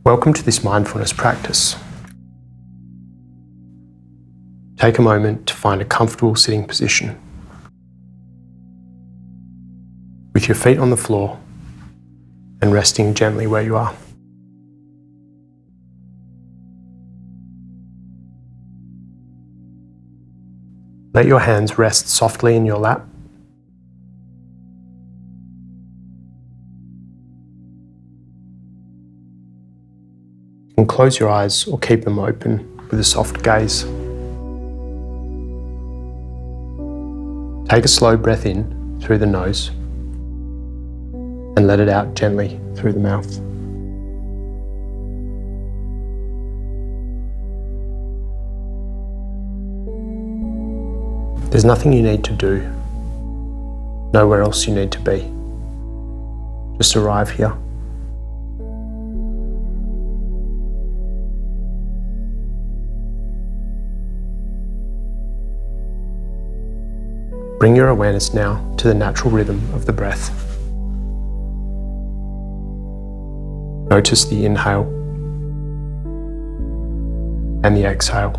Welcome to this mindfulness practice. Take a moment to find a comfortable sitting position. With your feet on the floor and resting gently where you are. Let your hands rest softly in your lap. You can close your eyes or keep them open with a soft gaze. Take a slow breath in through the nose and let it out gently through the mouth. There's nothing you need to do, nowhere else you need to be. Just arrive here. Bring your awareness now to the natural rhythm of the breath. Notice the inhale and the exhale.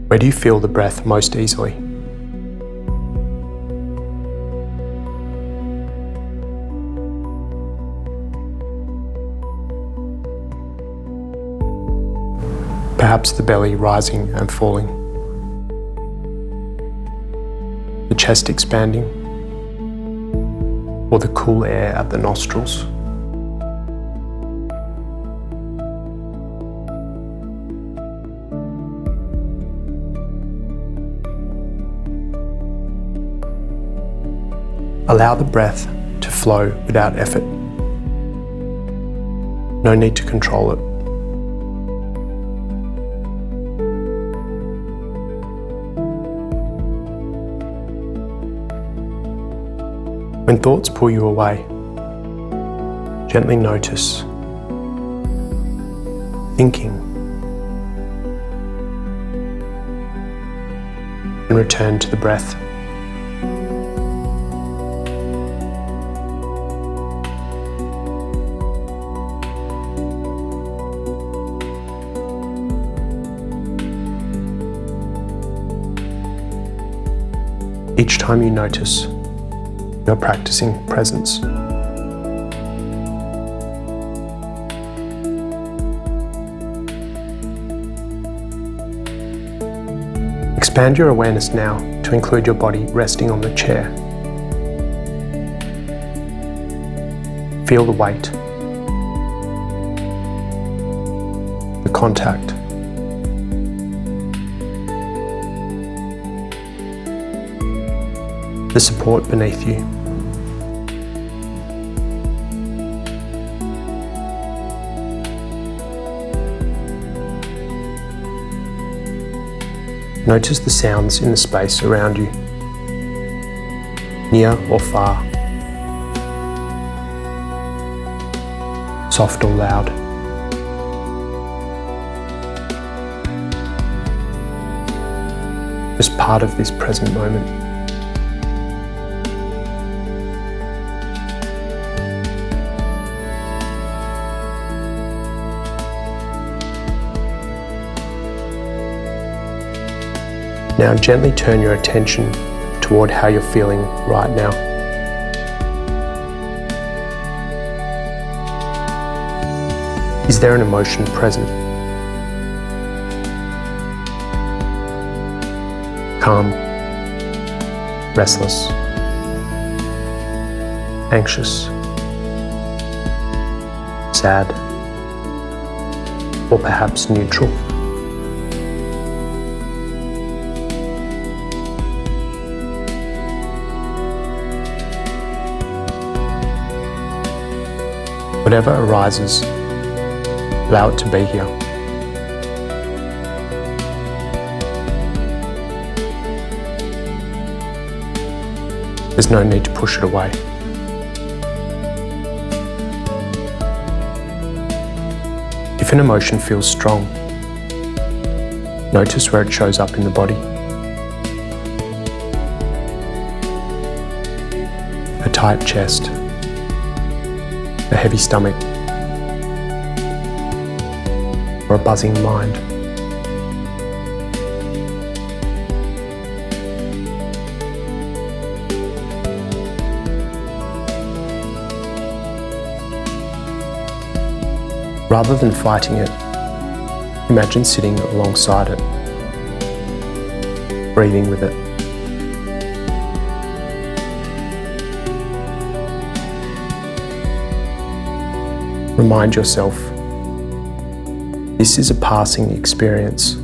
Where do you feel the breath most easily? Perhaps the belly rising and falling, the chest expanding, or the cool air at the nostrils. Allow the breath to flow without effort. No need to control it. When thoughts pull you away, gently notice thinking and return to the breath. Each time you notice, you're practicing presence. Expand your awareness now to include your body resting on the chair. Feel the weight, the contact, the support beneath you. Notice the sounds in the space around you, near or far, soft or loud. Just part of this present moment. Now gently turn your attention toward how you're feeling right now. Is there an emotion present? Calm, restless, anxious, sad, or perhaps neutral? Whatever arises, allow it to be here. There's no need to push it away. If an emotion feels strong, Notice where it shows up in the body. A tight chest, a heavy stomach, or a buzzing mind. Rather than fighting it, imagine sitting alongside it, breathing with it. Remind yourself, this is a passing experience.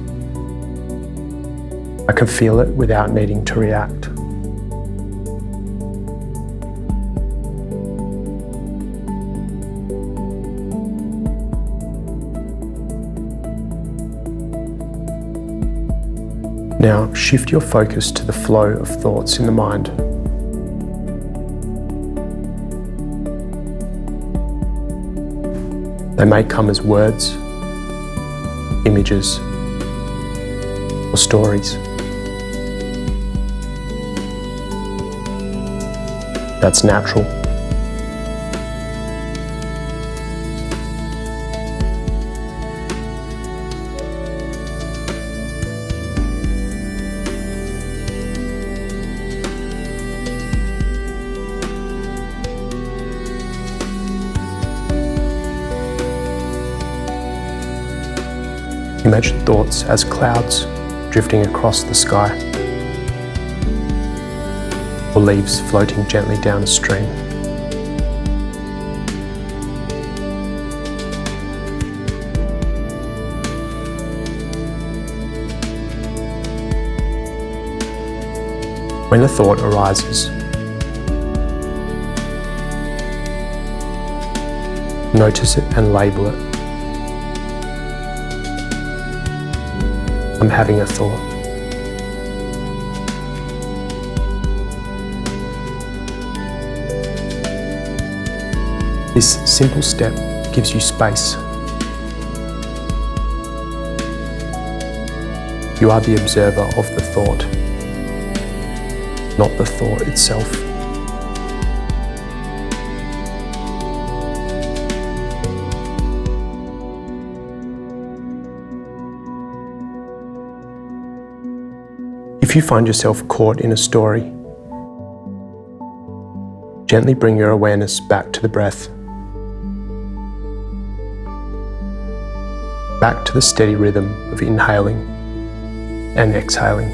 I can feel it without needing to react. Now shift your focus to the flow of thoughts in the mind. They may come as words, images, or stories. That's natural. Imagine thoughts as clouds drifting across the sky, or leaves floating gently down a stream. When a thought arises, notice it and label it. I'm having a thought. This simple step gives you space. You are the observer of the thought, not the thought itself. If you find yourself caught in a story, gently bring your awareness back to the breath, back to the steady rhythm of inhaling and exhaling.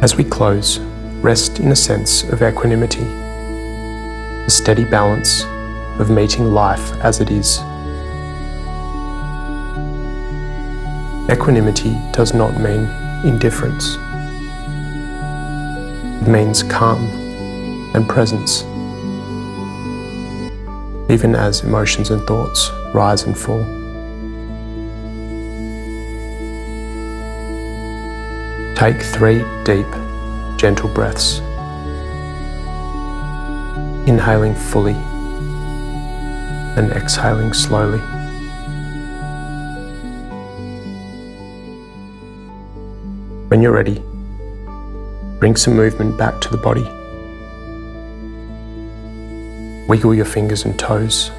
As we close, rest in a sense of equanimity, a steady balance of meeting life as it is. Equanimity does not mean indifference. It means calm and presence, even as emotions and thoughts rise and fall. Take 3 deep, gentle breaths, inhaling fully and exhaling slowly. When you're ready, bring some movement back to the body. Wiggle your fingers and toes,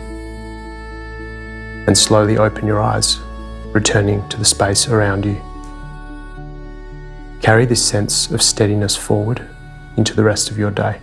and slowly open your eyes, returning to the space around you. Carry this sense of steadiness forward into the rest of your day.